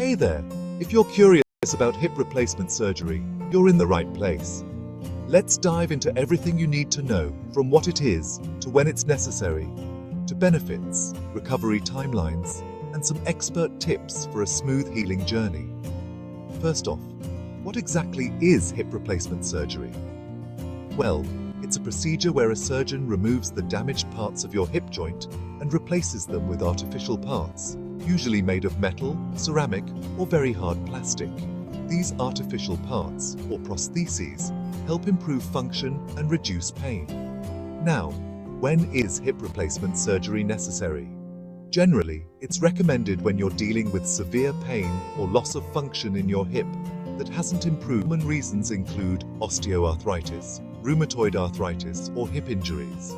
Hey there! If you're curious about hip replacement surgery, you're in the right place. Let's dive into everything you need to know, from what it is, to when it's necessary, to benefits, recovery timelines, and some expert tips for a smooth healing journey. First off, what exactly is hip replacement surgery? Well, it's a procedure where a surgeon removes the damaged parts of your hip joint and replaces them with artificial parts, usually made of metal, ceramic, or very hard plastic. These artificial parts, or prostheses, help improve function and reduce pain. Now, when is hip replacement surgery necessary? Generally, it's recommended when you're dealing with severe pain or loss of function in your hip that hasn't improved. Common reasons include osteoarthritis, rheumatoid arthritis, or hip injuries.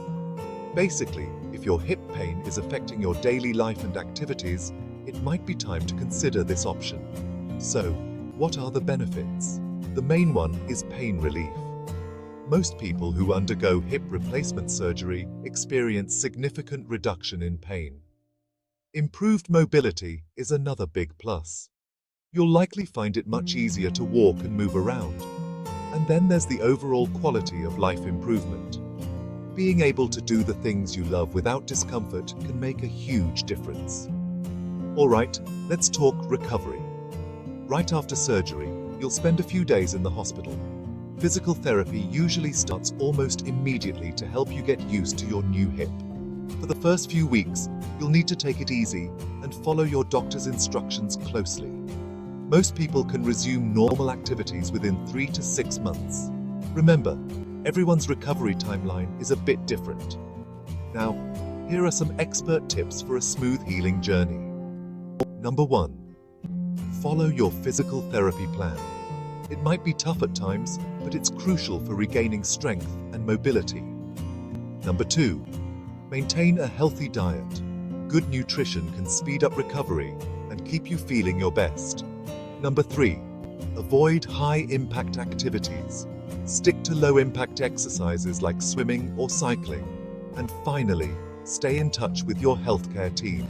Basically, if your hip pain is affecting your daily life and activities, it might be time to consider this option. So, what are the benefits? The main one is pain relief. Most people who undergo hip replacement surgery experience significant reduction in pain. Improved mobility is another big plus. You'll likely find it much easier to walk and move around. And then there's the overall quality of life improvement. Being able to do the things you love without discomfort can make a huge difference. Alright, let's talk recovery. Right after surgery, you'll spend a few days in the hospital. Physical therapy usually starts almost immediately to help you get used to your new hip. For the first few weeks, you'll need to take it easy and follow your doctor's instructions closely. Most people can resume normal activities within 3 to 6 months. Remember, everyone's recovery timeline is a bit different. Now, here are some expert tips for a smooth healing journey. Number 1. Follow your physical therapy plan. It might be tough at times, but it's crucial for regaining strength and mobility. Number 2. Maintain a healthy diet. Good nutrition can speed up recovery and keep you feeling your best. Number 3. Avoid high-impact activities. Stick to low-impact exercises like swimming or cycling. And finally, stay in touch with your healthcare team.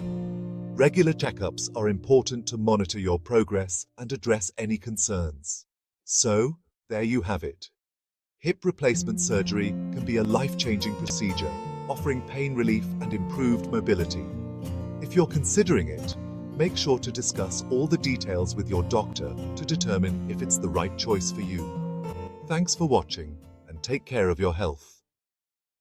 Regular checkups are important to monitor your progress and address any concerns. So, there you have it. Hip replacement surgery can be a life-changing procedure, offering pain relief and improved mobility. If you're considering it, make sure to discuss all the details with your doctor to determine if it's the right choice for you. Thanks for watching, and take care of your health.